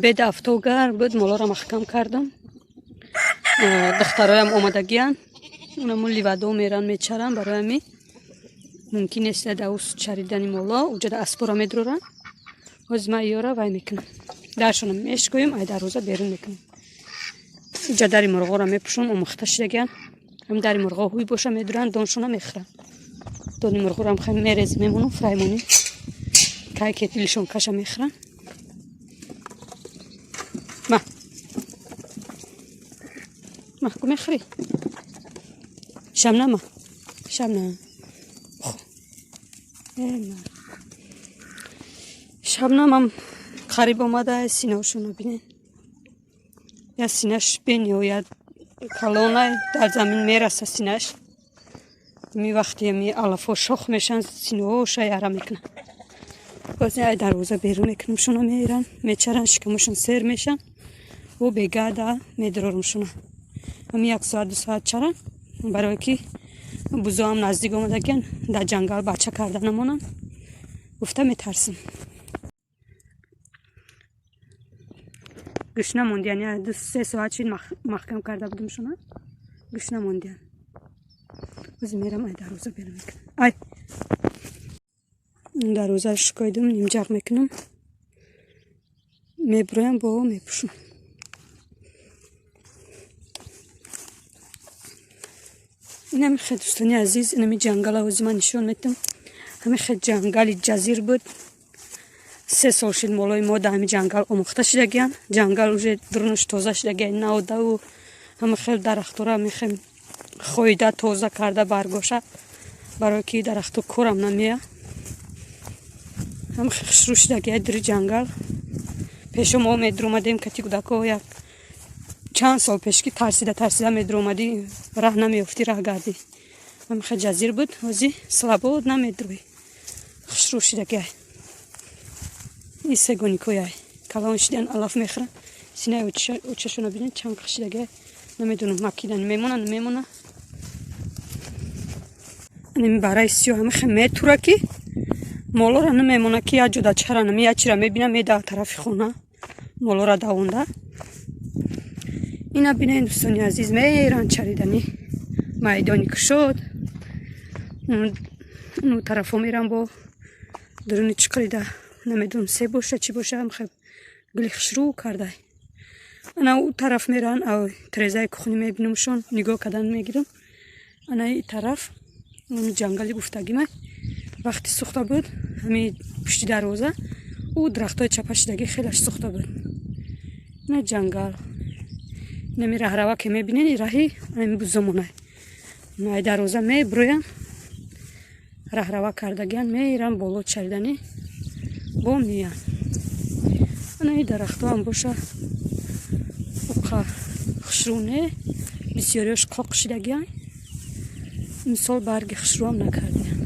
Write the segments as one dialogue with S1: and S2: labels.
S1: обед автогар буд, молора маҳкам кардам. Духтароям омадагиян. Унаму ливадо меран мечаран барои ами мумкин нест давус чаридани моло уҷада аспора медроран. Ҳозир ман ёра вай мекунам. Даршона мешкоим, ай дарвоза берун мекунам. Иҷа дари мурғора мепӯшам, омӯхта шидагиян. Ҳам дари мурғо ҳуй боша медуран, доншона мехӯран. Дони мурғорам хай мерез мемонам, фраймони. Кай кетилишон каша мехӯран. Ма ку мехӯри? Шамнама. Шамна. Шамнамам қариб омада синаошона бинен. Я синаш бинё, я калонай дар замин мераса синаш. Ми вақти ми алафо шох мешан синаоша яра мекунам. Боз ай дарвоза берун мекунам, шуна меран, мечаран, шикамошон сер мешан. Во бегада медрорум шуна. Ами 1 соат 2 соат чаран, барои ки бузоам наздик омадагиян, дар ҷангал бача карда намонам. Гуфта метарсим. Гӯш намондиян, я 2-3 соат шид маҳкам карда будам шуна. Гӯш намондиян. Ози мерам ай дарвоза берун мекунам. Ай. Дарвоза шикоидам, нимҷақ мекунам. Мебуроям бо мепӯшам. Инами хед дӯстони азиз, инами ҷангала ози ман нишон метам. Ҳами хед ҷангали ҷазир буд. 3 сол шид молои мо дар ҳами ҷангал омӯхта шидагиян. Ҷангал уже дурнуш тоза шидагиян, наодаву ҳама хел дарахтора мехем хоида тоза карда баргоша, барои ки дарахту корам намея. Ҳама хушрӯ шидагиян дuri ҷангал. Пешо мо медурумадем кати кудако як чанд сол пешки тарсида медурумади, раҳ намеёфти, раҳ гарди. Ҳами хел ҷазир буд, ози слабод намедуруи. Хушрӯ шидагиян. И сегоникояй калон шидан алаф мехӯран. Синаи очашона бинед чанд хушидагиян. Намедонам макидани мемона. Неми бараи сиё ҳами хел метура ки молора намемона ки як ҷода чаранам, як чира мебинам медава тарафи хона. Молора давонда. Ина бинед дӯстони азиз, меран чаридани майдони кушод. Ну тарафо мерам бо дуруни чиқрида. Намедонам се боша чи боша, ҳам хел гули хушрӯ кардай. Ана у тараф меран, ав трезаи кухни мебинамшон, нигоҳ кардан мегирам. Ана и тараф, ами ҷангали гуфтагимай. Вақти сухта буд, ами пушти дарвоза, у дарахтои чапа шидаги хелаш сухта буд. Ина ҷангал. Нами раҳрава ке мебинен, и раҳи ами бузомонай. Ай дарвоза мебуроям, раҳрава кардагиян мерам боло чаридани бо миян. Ана и дарахтоам боша уқа хушрӯ не, бисёриёш қоқ шидагиян. Мисол барги хушрӯам накардиян.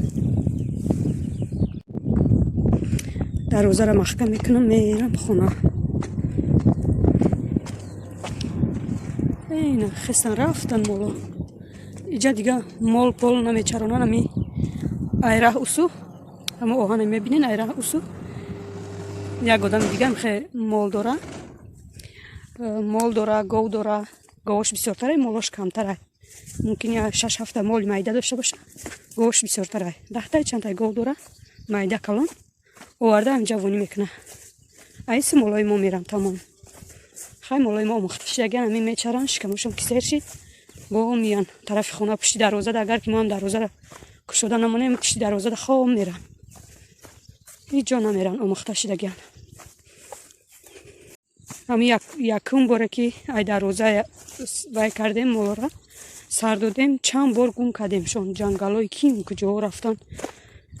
S1: Дарвозара маҳкам мекунам, мерам хона. Ина хестан рафтан моло. Иҷа дига мол пол намечаронан, ами айраҳ усу. Ҳама оҳана мебинен, айраҳ усу. Як одами дига хе мол дора, гов дора. Говош бисёртарай, молош камтарай. Мумкин я 6-7 моли майда дошта боша. Говош бисёртарай. 10 чантай гов дора, майда калон. Оварда ҳам ҷавонӣ мекуна. Айси молои мо мерам тамом. Хай молои мо омӯхта шидагиян, ами мечаран, шикамошон кисер шид. Бо миян тарафи хона пушти дарвозада, агар ки мо ҳам дарвозада кушода намонем, пушти дарвозада хом меран. Ҳеҷ ҷо намеран омӯхта шидагиян. Ами якум боре ки ай дарвоза вай кардем, молора сар додем, чанд бор гум кардемшон. Ҷангалои ким куҷоҳо рафтан.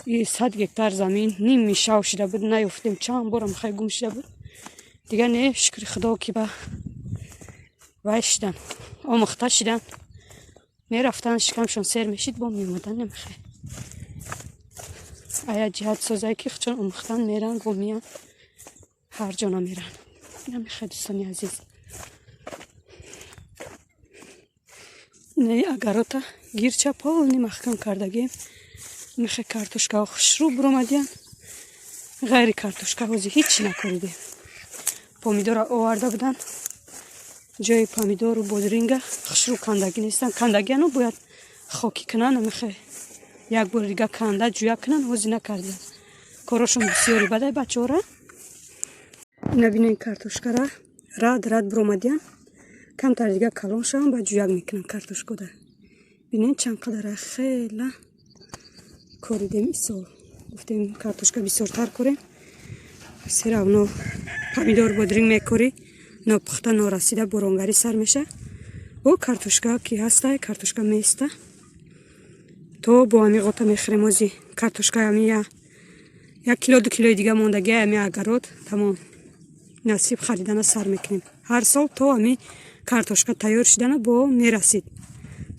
S1: 100 гектар замин ним мишав шида буд, наёфтем. Чанд борам хай гум шида буд. Дига не шукри худо ки ба вай шидан, омӯхта шидан. Мерафтан, шикамшон сер мешид, бо меомадан намехай. Ая ҷиҳат созае ки худшон омӯхтан меран, бо миян ҳар ҷо намеран. Намехай дӯстони азиз. Инаи агарота гирча полни маҳкам кардагем. Мехай картошкаҳо хушрӯ буромадиян. ғайри картошка ҳозир ҳичи накоридем. помидора оварда буданд. ҷои помидору бодринга хушрӯ кандагӣ нестанд. Кандагиану бояд хокӣ кунанд, намехе як бори дига канда ҷӯя кунанд, ҳозир накарданд. Корошон бисёри бадай бачаҳора. Ина бинен картошкара рад биромадиян. Камтар дига калон шаванд, баъд ҷӯяк мекунанд картошкода. Бинен чанд қадара хела коридем исол. Гуфтем картошка бисёртар корем. Серавно помидор бодринг мекори. Нопухта норасида боронгарӣ сар меша. Бо картошка ки ҳастай, картошка места. То бо ҳами ғота мехӯрем. ҳозир картошка ҳами 1 кило 2 килои дига мондаги ҳами агарот тамом насиб харидана сар мекунем. Ҳар сол то ҳами картошка тайёр шидана бо мерасид.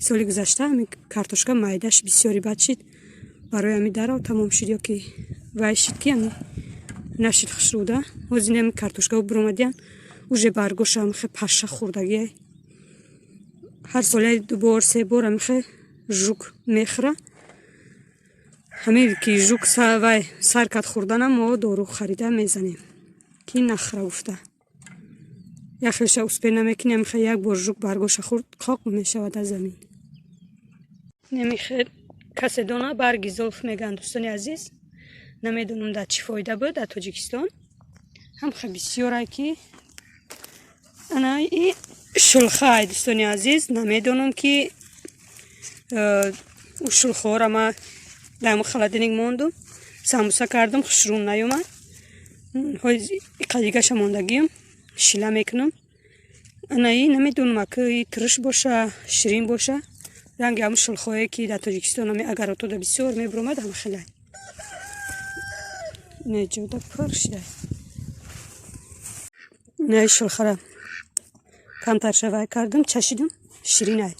S1: Соли гузашта ҳами картошка майдаш бисёри бад шид. Барои ҳами дарав тамом шид, ё ки вай шид ки ҳами нашид хушрӯда. ҳозир ҳами картошка биромадиян уже баргоша ҳамихе паша хӯрдагӣ. Ҳар соли 2 бор 3 бор ҳамихе жук мехӯра. Ҳамин ки жук вай сар кад хӯрдана мо дору харида мезанем ки нахӯра гуфта. як хелша успеҳ намекунем. ҳамихе як бор жук баргоша хӯрд қоқ мешавад аз замин. намихе каседона барги зулф мегӯянд. дӯстони азиз, намедонам дар чӣ фоида буд дар Тоҷикистон. ҳамихе бисёрай ки ана и шулхай. дӯстони азиз, намедонам ки шулхора ма дар холодильник мондум. самбуса кардам, хушрӯ наёмад. қадигаша мондагием шила мекунам. ана и намедонам аки турш боша, ширин боша. ранги ҳамн шулхое ки дар Тоҷикистон ҳами агаротода бисёр мебиромад ҳам хелай. неҷода пур шидай. наи шулхара камтар шавай кардам, чашидам, ширинай.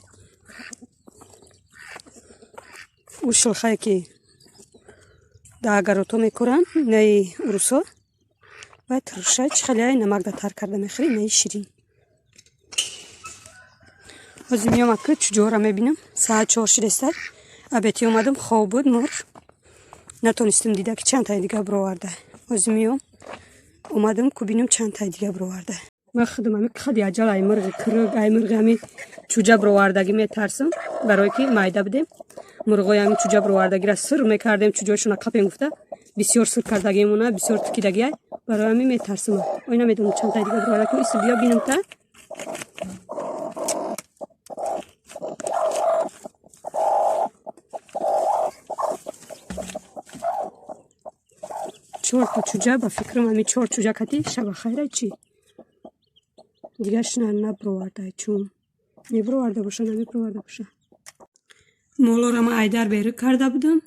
S1: у шулхае ки дар агарото мекоранд, наи урусо баъд туршай чӣ хеле намак датар карда мехӯри, наи ширин. ҳозир миём аки чуҷора мебинам. саат 4 шидестад. абети омадам, хоб буд мор. натонистам дида ки чанд таи дига бироварда. ҳозир миём омадам ку бинам чанд таи дига бироварда. ман худам ҳами хади аҷал ай мирғи кирг, ай мирғи ҳами чуҷа бировардагӣ метарсам, барое ки майда будем. мурғои ҳами чуҷа бировардагиро сир мекардем, чуҷаашона қапем гуфта бисёр сир кардагиемона, бисёр тикидагиай, барои ҳами метарсам. ой намедонам чанд таи дига бироварда ку иси биё бинам та. чор та чуҷа ба фикрам ҳами 4 чуҷа кати шабахайра чӣ дигаш набировардай, чун мебироварда боша, намебироварда боша. молора ма айдар берӣ карда будам.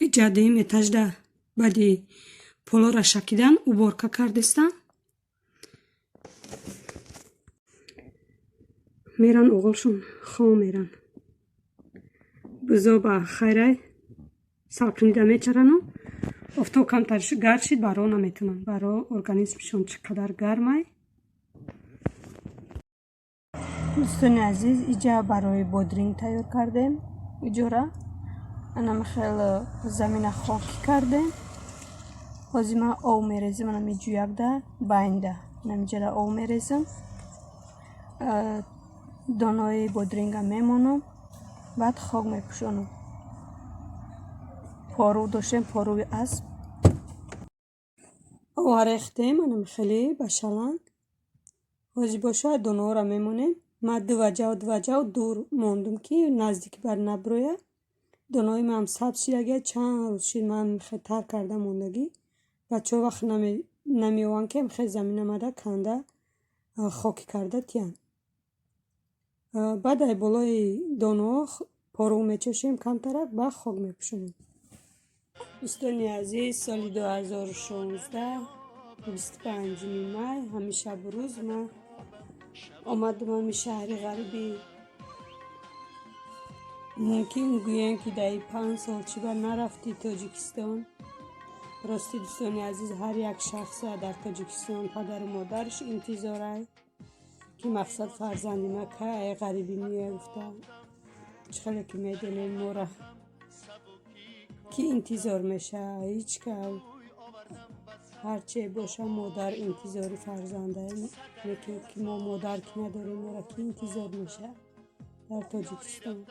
S1: иҷадиим этажда баъди полора шакидан уборка кардестам. меран оғилшон хом меран. бузо ба хайрай салқинида мечарану офтоб камтар гард шид, баро наметунам. баро организмшон чӣ қадар гармай. дӯстони азиз, иҷа барои бодринг тайёр кардем. иҷора анами хеле замина хокӣ кардем. ҳозир ман ов мерезим. анами ҷӯякда байнда намиҷара ов мерезим. донои бодринга мемонам, баъд хок мепӯшонам. пору доштем, поруи асп. ова рехтем анами хеле ба шаланг. ҳозир боша доноҳоро мемонем. ман дуваҷав дур мондум ки наздики бар набирояд. донои ман сабз шидагия, чанд рӯз шид ман тар карда мондагӣ. бачаҳо вақт намеёванд ки хе замина мада канда хокӣ карда тиянд. баъд ай болои доноҳо пору мечошем камтарак, ба хок мепӯшонем. дӯстони азиз, соли 2016 25 май ҳамиша бурӯз ман омадам ҳами шаҳри ғариби. мумкин гӯем ки даи 5 сол чиба нарафти Тоҷикистон. рости дӯстони азиз, ҳар як шахса дар Тоҷикистон падару модараш интизорай ки мақсад фарзанди ма кай ғарибӣ меоя гуфта. чӣ хеле ки медонем мора ки интизор меша ҳеч кав هرچه باشه مادر انتظاری فرزنده که ما مادر که نداریم را که انتظار میشه در تاجیکستان.